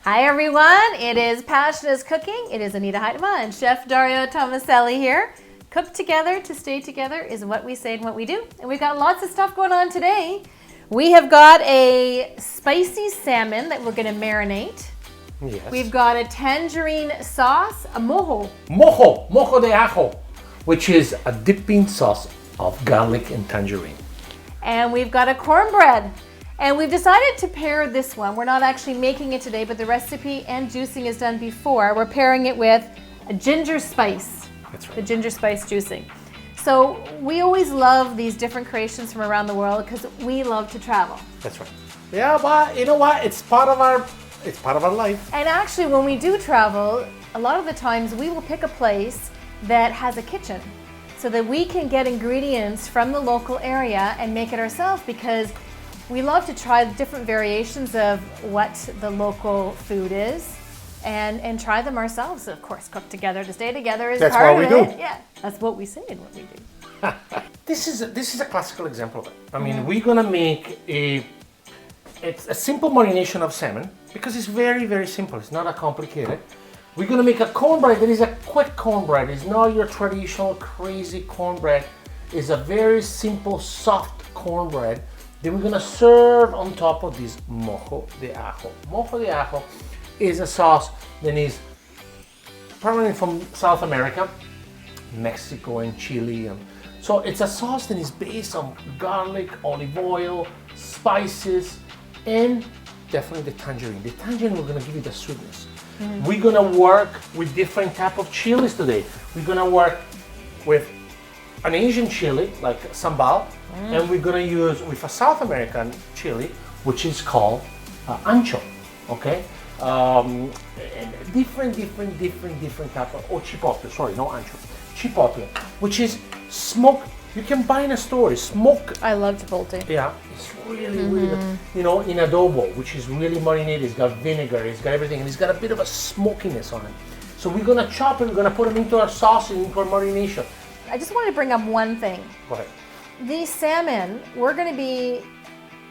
Hi everyone, it is Passion is Cooking. It is Anita Heidema and Chef Dario Tomaselli here. Cook together to stay together is what we say and what we do. And we've got lots of stuff going on today. We have got a spicy salmon that we're going to marinate. Yes. We've got a tangerine sauce, a mojo. Mojo de ajo, which is a dipping sauce of garlic and tangerine. And we've got a cornbread. And we've decided to pair this one. We're not actually making it today, but the recipe and juicing is done before. We're pairing it with a ginger spice. That's right. The ginger spice juicing. So we always love these different creations from around the world because we love to travel. That's right. Yeah, but you know what? It's part of our life. And actually, when we do travel, a lot of the times we will pick a place that has a kitchen so that we can get ingredients from the local area and make it ourselves, because we love to try different variations of what the local food is and try them ourselves. Of course, cook together to stay together is That's part what of we it. do. Yeah, that's what we say and what we do. This is a classical example of it. I mean, we're gonna make it's a simple marination of salmon because it's very, very simple. It's not that complicated. We're gonna make a cornbread that is a quick cornbread. It's not your traditional crazy cornbread. It's a very simple, soft cornbread. Then we're gonna serve on top of this mojo de ajo. Mojo de ajo is a sauce that is primarily from South America, Mexico and Chile. And so it's a sauce that is based on garlic, olive oil, spices, and definitely the tangerine. The tangerine, we're gonna give you the sweetness. We're gonna work with different type of chilies today. We're gonna work with an Asian chili, like sambal, and we're gonna use with a South American chili, which is called ancho, okay? Different type of, chipotle, sorry, no ancho. Chipotle, which is smoked, you can buy in a store, it's smoked. I love chipotle. Yeah, it's really good. You know, in adobo, which is really marinated, it's got vinegar, it's got everything, and it's got a bit of a smokiness on it. So we're gonna chop it, we're gonna put them into our sauce and into our marination. I just want to bring up one thing. Go ahead. The salmon, we're going to be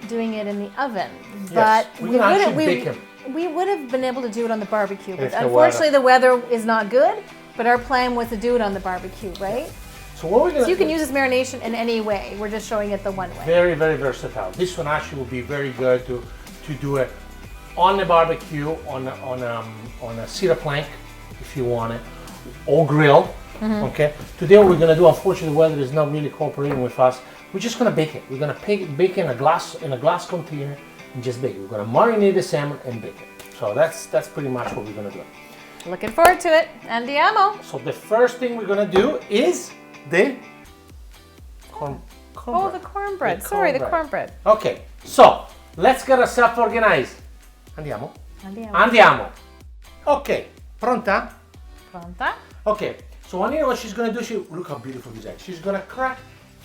doing it in the oven, Yes, but we can actually bake them. We would have been able to do it on the barbecue, but If the unfortunately the weather is not good. But our plan was to do it on the barbecue, right? So what we're gonna So you can use this marination in any way. We're just showing it the one way. very, very versatile. This one actually will be very good to do it on the barbecue, on a cedar plank, if you want it, or grill. Okay. Today we're gonna do. Unfortunately, the weather is not really cooperating with us. We're just gonna bake it. We're gonna bake in a glass container and just bake it. We're gonna marinate the salmon and bake it. So that's pretty much what we're gonna do. Looking forward to it. Andiamo. So the first thing we're gonna do is the cornbread. Oh, the cornbread. Sorry, the cornbread. Okay. So let's get ourselves organized. Andiamo. Andiamo. Okay. Pronta? Pronta. Okay. So Anita, what she's gonna do, look how beautiful this egg. She's gonna crack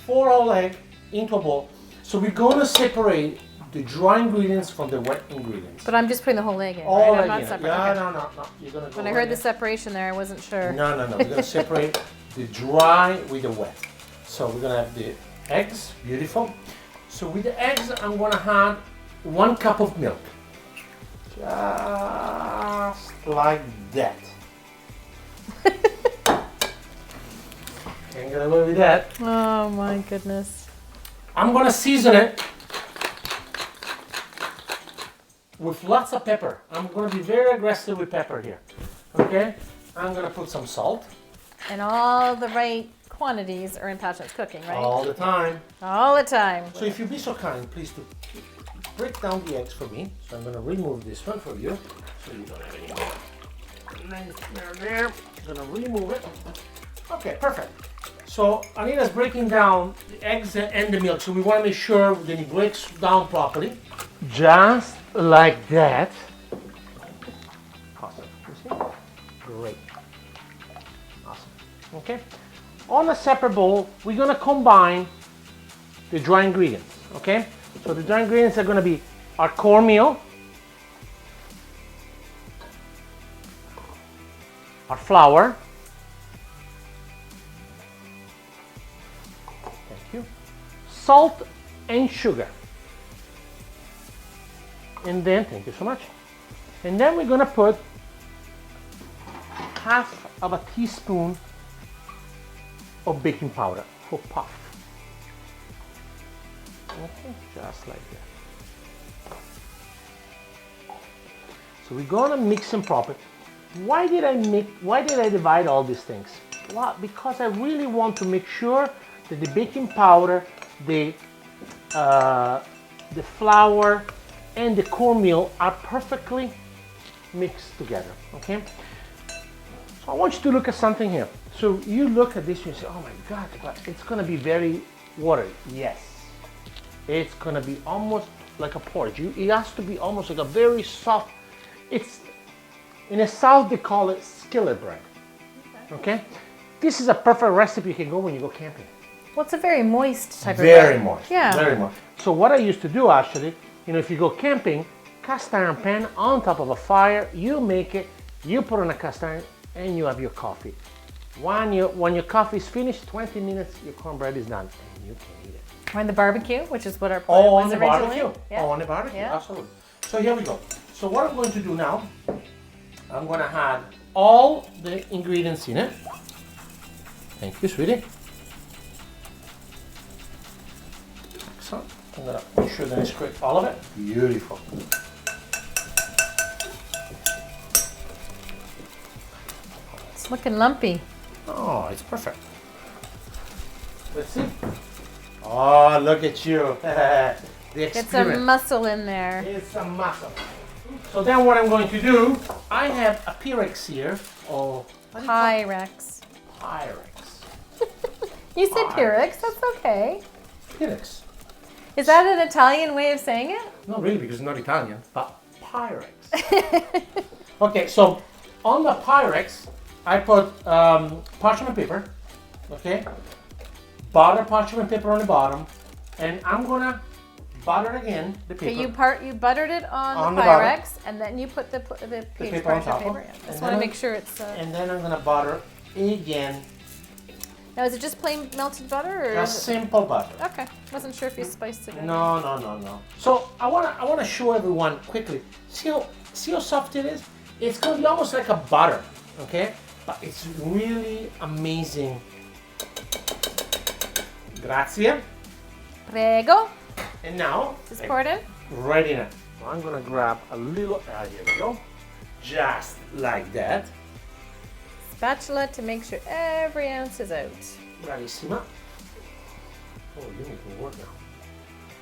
4 whole eggs into a bowl. So we're gonna separate the dry ingredients from the wet ingredients. But I'm just putting the whole egg in, All right? I'm egg not in. separating. Yeah, Okay. no. You're gonna go When I heard the separation there, I wasn't sure. No. We're gonna separate the dry with the wet. So we're gonna have the eggs, beautiful. So with the eggs, I'm gonna add 1 cup of milk. Just like that. Can't get away with that. Oh my goodness. I'm gonna season it with lots of pepper. I'm gonna be very aggressive with pepper here. Okay? I'm gonna put some salt. And all the right quantities are in Passion's Cooking, right? All the time. All the time. So if you be so kind, please to break down the eggs for me. So I'm gonna remove this one for you. So you don't have any more. Nice there. I'm gonna remove it. Okay, perfect. So Anita's breaking down the eggs and the milk. So we wanna make sure that it breaks down properly. Just like that. Awesome. You see? Great. Awesome. Okay. On a separate bowl, we're gonna combine the dry ingredients. Okay. So the dry ingredients are gonna be our cornmeal, our flour. Thank you. Salt and sugar. And then, thank you so much. And then we're gonna put half of a teaspoon of baking powder for puff. Okay, just like that. So we're gonna mix them properly. Why did I divide all these things? Well, because I really want to make sure that the baking powder, the flour, and the cornmeal are perfectly mixed together, okay? So I want you to look at something here. So you look at this and you say, oh my God, but it's gonna be very watery. Yes, it's gonna be almost like a porridge. It has to be almost like a very soft, it's, in the South they call it skillet bread, okay? This is a perfect recipe you can go when you go camping. Well, it's a very moist type of bread. Very moist, yeah. Very moist. So what I used to do actually, you know, if you go camping, cast iron pan on top of a fire, you make it, you put on a cast iron, and you have your coffee. When your coffee is finished, 20 minutes, your cornbread is done, and you can eat it. Or on the barbecue, which is what our plan was on the originally. barbecue. Yeah. On the barbecue, Yeah. absolutely. So here we go. So what I'm going to do now, I'm going to add all the ingredients in it. Thank you, sweetie. Excellent. I'm going to make sure that I scrape all of it. Beautiful. It's looking lumpy. Oh, it's perfect. Let's see. Oh, look at you. The Get some experiment. muscle in there. It's a muscle. So then what I'm going to do, I have a Pyrex here. Oh, Pyrex. Pyrex. You say Pyrex, that's okay. Pyrex. Is that an Italian way of saying it? Not really, because it's not Italian, but Pyrex. Okay, so on the Pyrex, I put parchment paper, okay? Butter parchment paper on the bottom, and I'm gonna butter again the paper. Okay, you buttered it on the the bottom. Pyrex, and then you put the paper on top of paper. it. Yeah. Just And want to then make sure it's. And then I'm gonna butter again. Now, is it just plain melted butter, or? Just simple butter. Okay, wasn't sure if you spiced it. No. So I wanna show everyone quickly. See how soft it is? It's gonna be almost like a butter, okay? But it's really amazing. Grazie. Prego. And now, Just pour it in. right in it. So I'm gonna grab a little, here we go. Just like that. Spatula to make sure every ounce is out. Bravissima. Oh, you make me work now.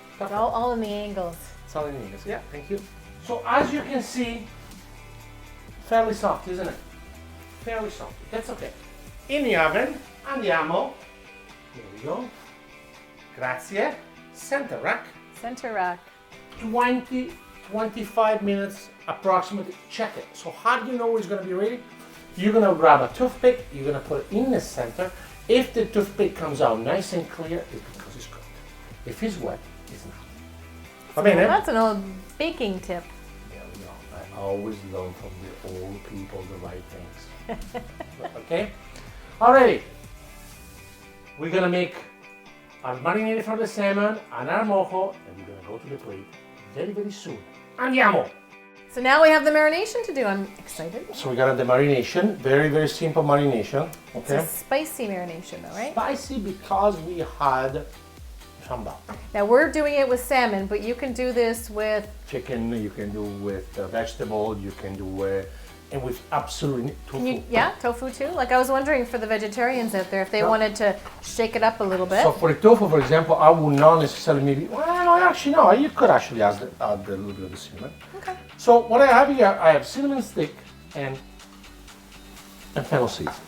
It's Perfect. all in the angles. It's all in English. Yeah, thank you. So as you can see, fairly soft, isn't it? Fairly soft. That's okay. In the oven, andiamo. Here we go. Grazie. Center rack. Center rack. 25 minutes approximately. Check it. So how do you know it's going to be ready? You're going to grab a toothpick. You're going to put it in the center. If the toothpick comes out nice and clear, it's because it's cooked. If it's wet, it's not. Well, that's an old baking tip. Yeah, we know. I always learn from the old people the right things. Okay? Alrighty. We're gonna make our marinated for the salmon and our mojo, and we're gonna go to the plate very, very soon. Andiamo! So now we have the marination to do. I'm excited. So we got the marination, very, very simple marination. It's Okay? a spicy marination though, right? Spicy because we had sambal. Now we're doing it with salmon, but you can do this with Chicken, you can do with vegetable, you can do and with absolutely tofu. tofu too. Like I was wondering for the vegetarians out there if they wanted to shake it up a little bit. So for the tofu, for example, I would not necessarily maybe, no, you could actually add a little bit of the cinnamon. Okay. So what I have here, I have cinnamon stick and fennel seeds.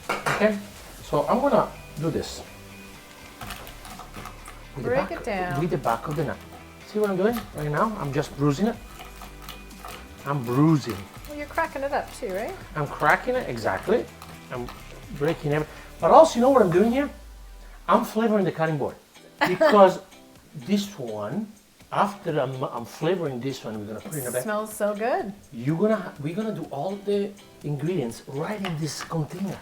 Okay, so I'm gonna do this. Break it down. With the back of the knife. See what I'm doing right now? I'm just bruising it. I'm bruising. Well, you're cracking it up too, right? I'm cracking it, exactly. I'm breaking everything. But also, you know what I'm doing here? I'm flavoring the cutting board. Because this one, after I'm flavoring this one, we're gonna put it in the It bag. smells so good. We're gonna do all the ingredients right in this container.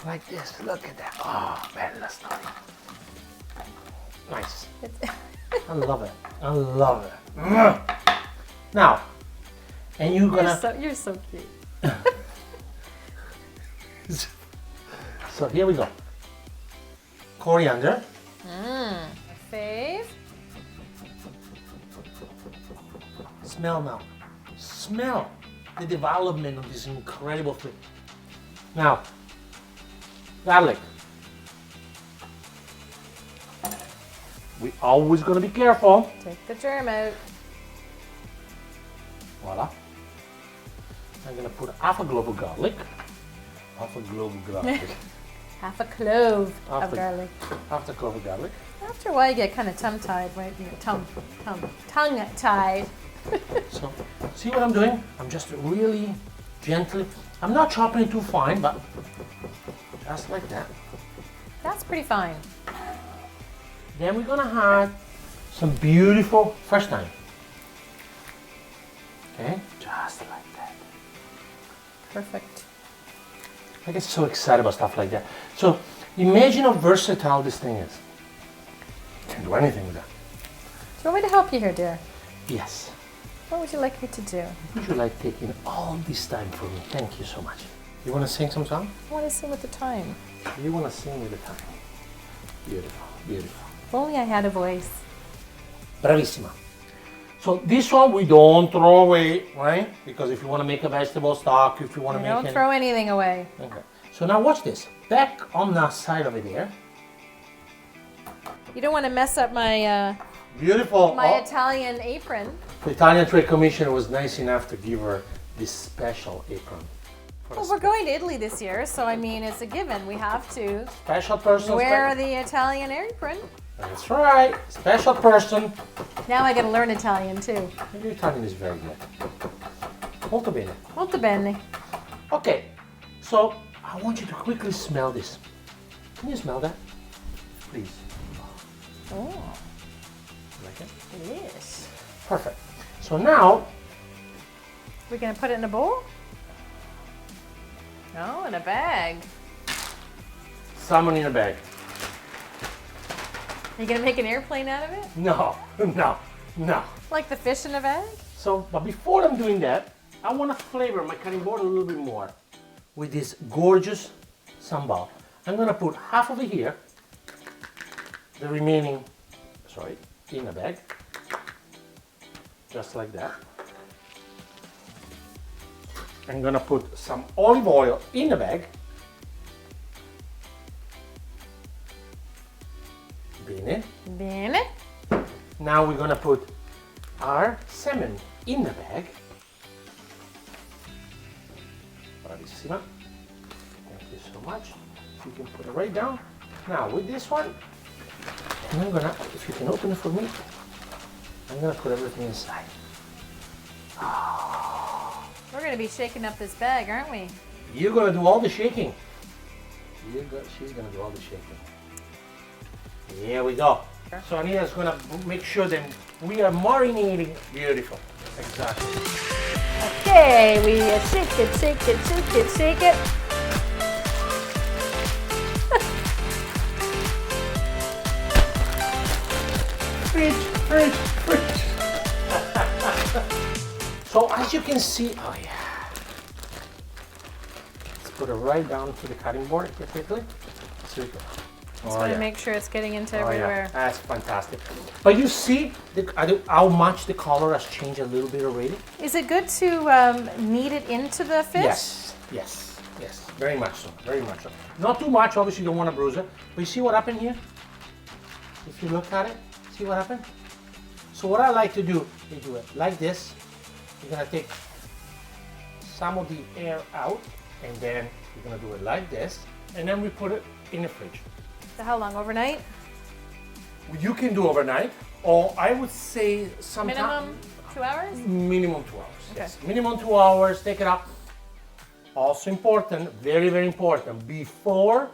Like this, look at that. Oh, bella storia. Nice. It's I love it. I love it. Now, and You're so cute. So here we go. Coriander. Fave. Smell now. Smell the development of this incredible food. Now, garlic. We always gonna be careful. Take the germ out. Voila. I'm gonna put half a clove of garlic. Half a clove of garlic. Half a clove of garlic. Half a clove of garlic. After a while, you get kind of tongue-tied, right? Tongue-tied. So, see what I'm doing? I'm just really gently. I'm not chopping it too fine, but just like that. That's pretty fine. Then we're gonna add some beautiful fresh thyme. Okay, just like that. Perfect. I get so excited about stuff like that. So imagine how versatile this thing is. You can do anything with that. Do you want me to help you here, dear? Yes. What would you like me to do? Would you like taking all this time for me? Thank you so much. You want to sing some song? I want to sing with the time. You want to sing with the time. Beautiful, beautiful. If only I had a voice. Bravissima. So this one we don't throw away, right? Because if you want to make a vegetable stock, if you want to make Don't throw anything away. Okay. So now watch this. Back on the side of it here. You don't want to mess up my Beautiful. my Italian apron. The Italian Trade Commissioner was nice enough to give her this special apron. Well, we're going to Italy this year, so I mean, it's a given. We have to Special person. wear the Italian apron. That's right. Special person. Now I got to learn Italian too. Your Italian is very good. Molto bene. Molto bene. Okay. So I want you to quickly smell this. Can you smell that? Please. Oh, Like it? yes. Perfect. So now, We're going to put it in a bowl? Oh, in a bag. salmon in a bag. Are you going to make an airplane out of it? No, no, no. Like the fish in a bag? So, but before I'm doing that, I want to flavor my cutting board a little bit more with this gorgeous sambal. I'm going to put half of it here, the remaining, in a bag, just like that. I'm going to put some olive oil in the bag. Bene. Bene. Now we're going to put our salmon in the bag. Bravissima. Thank you so much. You can put it right down. Now with this one, and I'm gonna, if you can open it for me, I'm gonna put everything inside. We're going to be shaking up this bag, aren't we? You're gonna do all the shaking. She's gonna do all the shaking. Here we go. So Anita's gonna make sure that we are marinating beautiful. Exactly. Okay, we shake it, shake it, shake it, shake it. Fridge. So as you can see, oh yeah. Let's put it right down to the cutting board here quickly. So we go. Just want to make sure it's getting into everywhere. Yeah. That's fantastic. But you see how much the color has changed a little bit already? Is it good to knead it into the fish? Yes. Very much so. Very much so. Not too much, obviously you don't want to bruise it. But you see what happened here? If you look at it, see what happened? So what I like to do, you do it like this. You're gonna take some of the air out, and then you're gonna do it like this, and then we put it in the fridge. So how long? Overnight? You can do overnight, or I would say sometime. Minimum 2 hours? Minimum 2 hours. Okay. Yes. Minimum 2 hours. Take it up. Also important, very very important. Before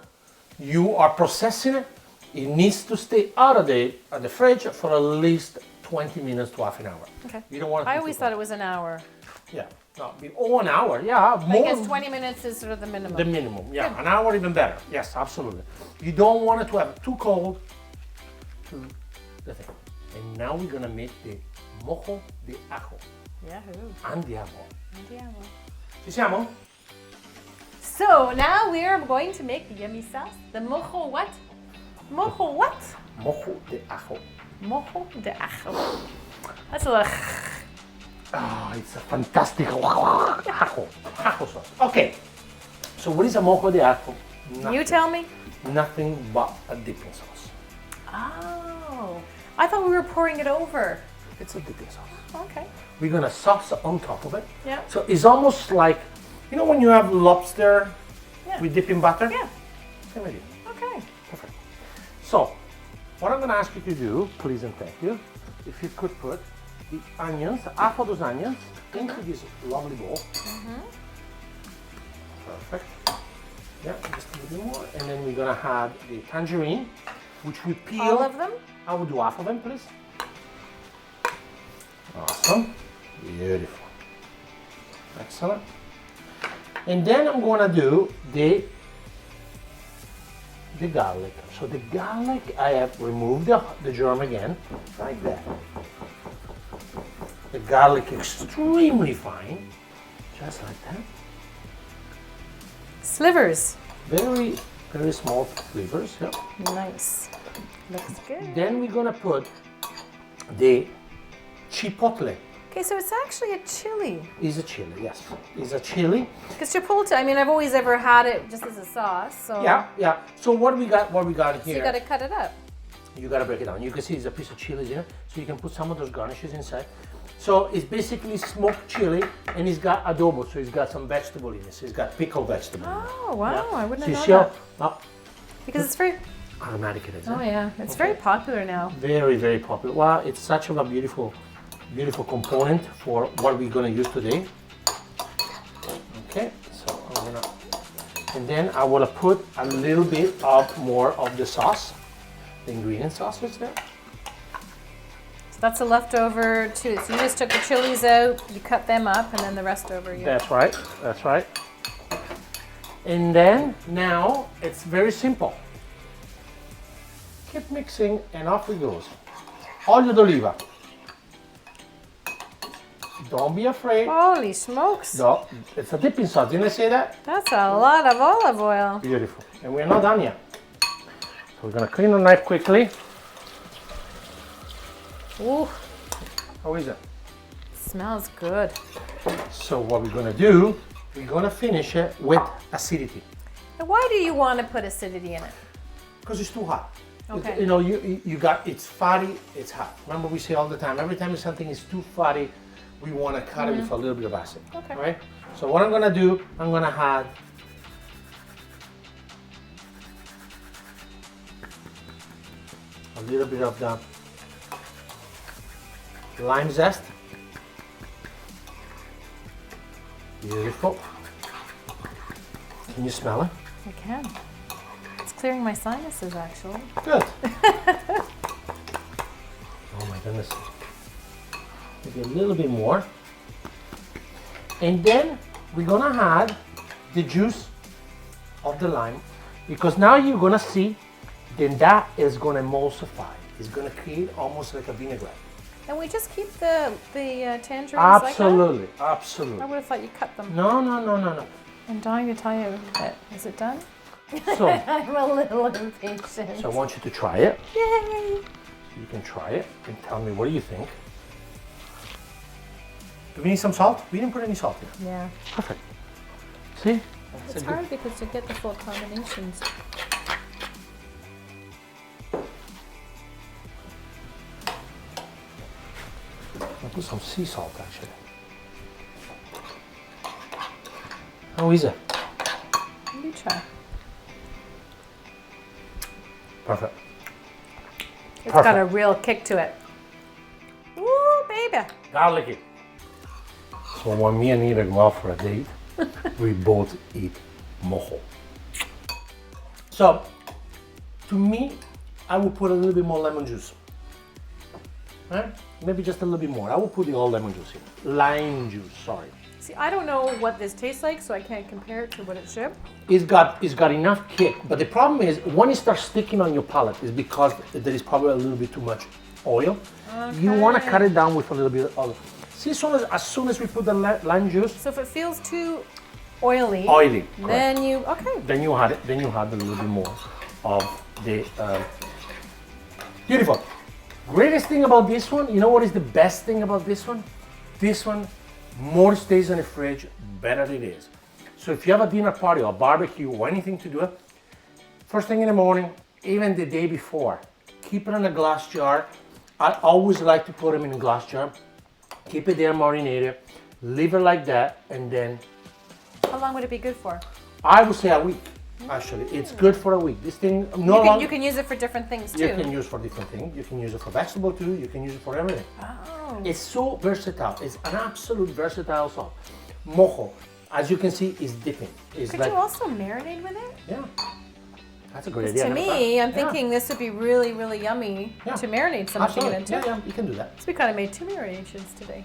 you are processing it, it needs to stay out of the fridge for at least 20 minutes to half an hour. Okay. You don't want. I always thought it was an hour. Yeah. No, 1 hour. Yeah. I More. guess 20 minutes is sort of the minimum. The minimum. Yeah. Good. An hour even better. Yes, absolutely. You don't want it to have too cold to the thing. And now we're gonna make the mojo de ajo. Yahoo! Andiamo. Andiamo. Ci siamo? So now we are going to make the yummy sauce. The mojo what? Mojo what? Mojo de ajo. Mojo de ajo. That's a little. Oh, it's a fantastic ajo sauce. Okay, so what is a mojo de ajo? You tell me. Nothing but a dipping sauce. Oh, I thought we were pouring it over. It's a dipping sauce. Okay. We're gonna sauce on top of it. Yeah. So it's almost like, you know when you have lobster Yeah. with dipping butter? Yeah. Same idea. Okay. Perfect. So, what I'm gonna ask you to do, please and thank you, if you could put the onions, half of those onions, into this lovely bowl. Perfect. Yeah, just a little bit more. And then we're gonna have the tangerine, which we peel. All of them? I will do half of them, please. Awesome. Beautiful. Excellent. And then I'm gonna do the garlic. So the garlic, I have removed the germ again, like that. The garlic extremely fine, just like that. Slivers. Very, very small slivers. Yeah. Nice. Looks good. Then we're gonna put the chipotle. Okay, so it's actually a chili. Is a chili, yes. Is a chili. Because chipotle, I mean, I've always ever had it just as a sauce. So Yeah, yeah. So what we got So here. you got to cut it up. You gotta break it down. You can see there's a piece of chili in it, so you can put some of those garnishes inside. So it's basically smoked chili, and it's got adobo, so it's got some vegetable in it. So it's got pickled vegetable. Oh wow! Yeah. I wouldn't So you have see known how that. Because it's very. aromatic it is. Oh eh? yeah, it's very popular now. Very, very popular. Well, it's such a beautiful, beautiful component for what we're gonna use today. Okay, so I'm gonna, and then I wanna put a little bit of more of the sauce, the ingredient sauce is there. So that's a leftover too. So you just took the chilies out, you cut them up, and then the rest over you. That's right, that's right. And then now it's very simple. Keep mixing and off it goes. Olio d'oliva. Don't be afraid. Holy smokes! No, it's a dipping sauce. Didn't I say that? That's a lot of olive oil. Beautiful. And we're not done yet. So we're gonna clean the knife quickly. Ooh, How is it? smells good. So what we're gonna do, we're gonna finish it with acidity. Now, why do you want to put acidity in it? Because it's too hot. Okay. You know, you got, it's fatty, it's hot. Remember we say all the time, every time something is too fatty, we want to cut it with a little bit of acid. Okay. Right? So what I'm gonna do, I'm gonna add a little bit of the lime zest. Beautiful. Can you smell it? I can. It's clearing my sinuses actually. Good. Oh my goodness. Maybe a little bit more. And then we're gonna add the juice of the lime, because now you're gonna see, then that is gonna emulsify. It's gonna create almost like a vinaigrette. And we just keep the tangerines Absolutely, like that? absolutely. I would have thought you cut them. No, no, no, no, no. I'm dying to tell you that. Is it done? So, I'm a little impatient. so I want you to try it. Yay! You can try it and tell me what do you think. Do we need some salt? We didn't put any salt in. Yeah. Perfect. See? That's It's a good- hard because you get the full combinations. I'll put some sea salt actually. How is it? You try. Perfect. It's got a Perfect. real kick to it. Ooh, baby. Garlicky. So when me and Anita go out for a date, we both eat mojo. So, to me, I will put a little bit more lemon juice. Right? Maybe just a little bit more. I will put the whole lemon juice in. Lime juice, sorry. See, I don't know what this tastes like, so I can't compare it to what it should. It's got enough kick, but the problem is when it starts sticking on your palate is because there is probably a little bit too much oil. You want to cut it down with a little bit of See, as soon as we put the lime juice, So if it feels too oily, oily, then you, okay. then you add it. Then you add a little bit more of the. Beautiful. Greatest thing about this one, you know what is the best thing about this one? This one, more stays in the fridge, better it is. So if you have a dinner party or a barbecue or anything to do it, first thing in the morning, even the day before, keep it in a glass jar. I always like to put them in a glass jar. Keep it there marinated, leave it like that, and then How long would it be good for? I would say a week. Actually, it's good for a week. This thing, You can use it for different things too. You can use for different things. You can use it for vegetable too. You can use it for everything. Oh. It's so versatile. It's an absolute versatile sauce. Mojo, as you can see, is dipping. It's Could like, you also marinate with it? yeah, that's a great idea. To I never me, thought. I'm thinking this would be really, really yummy Yeah. to marinate something in Absolutely. it too. Yeah, you can do that. So we kind of made 2 marinations today.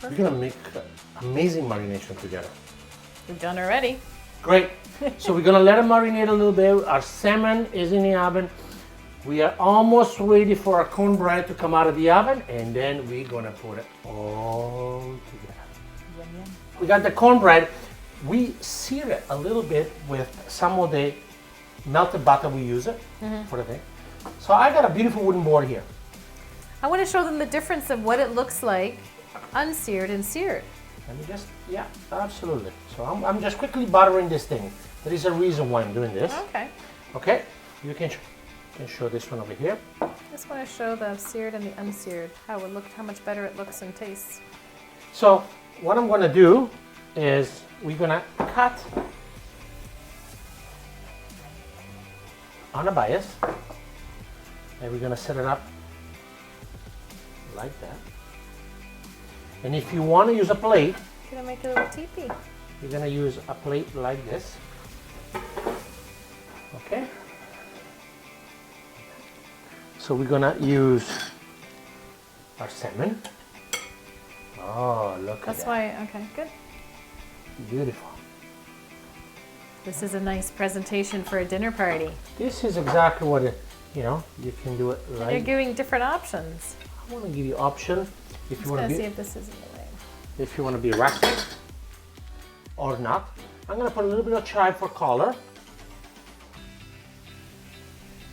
We're gonna make amazing marination together. We've done already. Great. So we're gonna let it marinate a little bit. Our salmon is in the oven. We are almost ready for our cornbread to come out of the oven, and then we're gonna put it all together. Yum, yum. We got the cornbread. We sear it a little bit with some of the melted butter we use it for the thing. So I got a beautiful wooden board here. I want to show them the difference of what it looks like unseared and seared. Let me just, yeah, absolutely. So I'm just quickly buttering this thing. There is a reason why I'm doing this. Okay. Okay, you can show this one over here. Just want to show the seared and the unseared, how much better it looks and tastes. So what I'm gonna do is we're gonna cut on a bias, and we're gonna set it up like that. And if you want to use a plate, Gonna make a little teepee. you're gonna use a plate like this. Okay. So we're gonna use our salmon. Oh, look That's at that. why, okay, good. Beautiful. This is a nice presentation for a dinner party. This is exactly what you can do it You're like. giving different options. I want to give you option if Just you want gonna to see be if this is in the way. if you want to be rustic or not. I'm gonna put a little bit of chive for color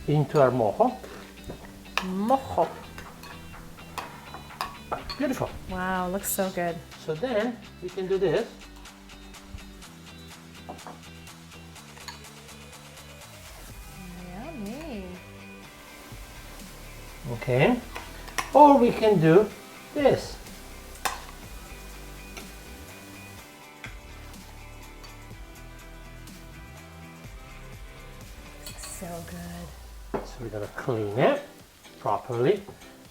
into our mojo. Mojo. Beautiful. Wow, looks so good. So then we can do this. Yummy. Okay. Or we can do this. So good. So we're gonna clean it properly.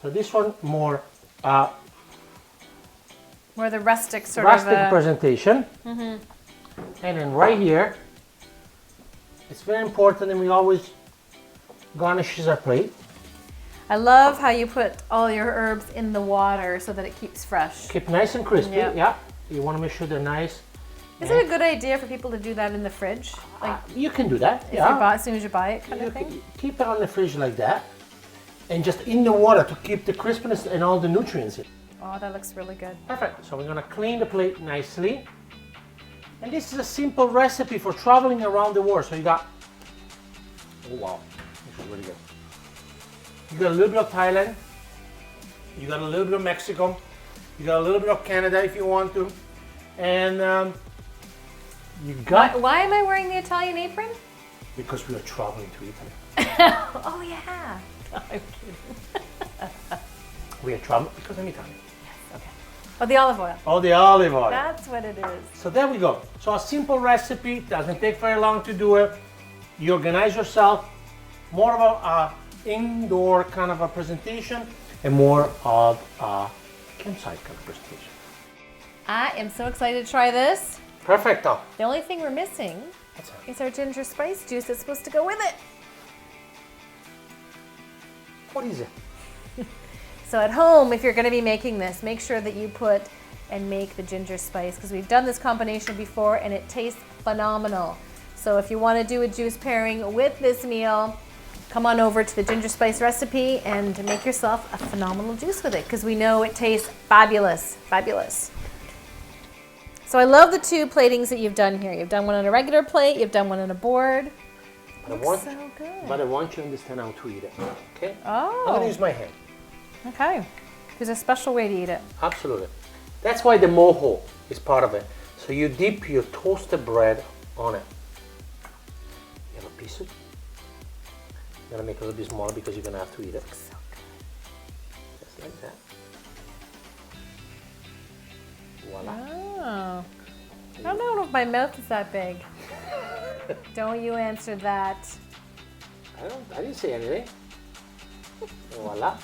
So this one more More the rustic sort rustic of. presentation. And then right here, it's very important, and we always garnishes our plate. I love how you put all your herbs in the water so that it keeps fresh. Keep nice and crispy. Yeah. Yeah. You want to make sure they're nice. Is it a good idea for people to do that in the fridge? Like You can do that. if Yeah. you buy, as soon as you buy it, kind You of thing? can keep it on the fridge like that, and just in the water to keep the crispness and all the nutrients in. Oh, that looks really good. Perfect. So we're gonna clean the plate nicely. And this is a simple recipe for traveling around the world. So you got, oh wow, this is really good. You got a little bit of Thailand, you got a little bit of Mexico, you got a little bit of Canada if you want to, and you got, Why am I wearing the Italian apron? because we are traveling to Italy. Oh, yeah. I'm kidding. We are traveling because I'm Italian. Okay. Oh, the olive oil. Oh, the olive oil. That's what it is. So there we go. So a simple recipe, doesn't take very long to do it. You organize yourself, more of a indoor kind of a presentation and more of a campsite kind of presentation. I am so excited to try this. Perfecto. The only thing we're missing That's it. is our ginger spice juice that's supposed to go with it. What is it? So at home, if you're going to be making this, make sure that you put and make the ginger spice, because we've done this combination before and it tastes phenomenal. So if you want to do a juice pairing with this meal, come on over to the ginger spice recipe and make yourself a phenomenal juice with it, because we know it tastes fabulous, fabulous. So I love the two platings that you've done here. You've done one on a regular plate, you've done one on a board. Looks so good. But I want you to understand how to eat it, okay? Oh. I'm gonna use my hand. Okay. There's a special way to eat it. Absolutely. That's why the moho is part of it. So you dip your toasted bread on it. You have a piece of it. I'm gonna make it a little bit smaller because you're gonna have to eat it. So good. Just like that. Voila. Oh. I don't know if my mouth is that big. Don't you answer that. I didn't say anything. Voila.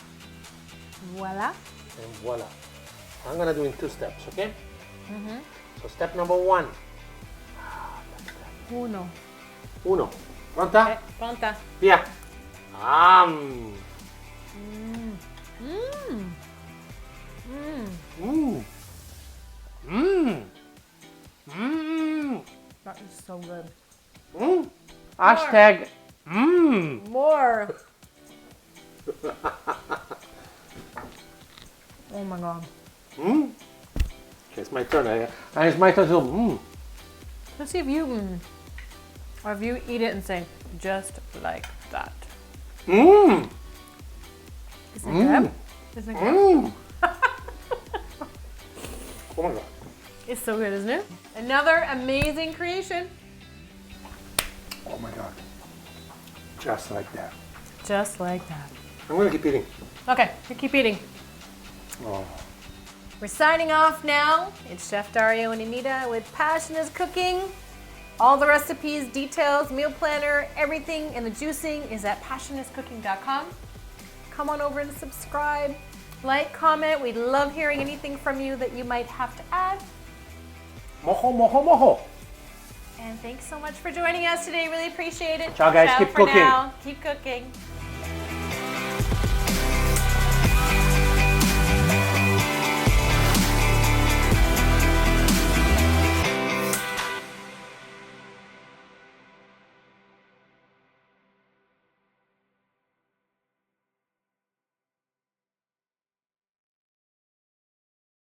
Voila. And voila. I'm gonna do in 2 steps, okay? So step number 1. Uno. Uno. Pronta? Pronta. Via. Mmm. Mmm. Mmm. Mmm. That is so good. Mmm. Hashtag mmm. More. Oh my god. Mmm. Okay, it's my turn. It's my turn to mmm. Let's see if you or if you eat it and say just like that. Mmm. Isn't it good? Isn't it good? Mmm. Oh my god. It's so good, isn't it? Another amazing creation. Oh my god. Just like that. Just like that. I'm gonna keep eating. Okay, you keep eating. Oh. We're signing off now. It's Chef Dario and Anita with Passion is Cooking. All the recipes, details, meal planner, everything, and the juicing is at passioniscooking.com. Come on over and subscribe. Like, comment. We'd love hearing anything from you that you might have to add. Moho, moho, moho. And thanks so much for joining us today. Really appreciate it. Ciao, guys. Ciao Keep for cooking. now. Keep cooking.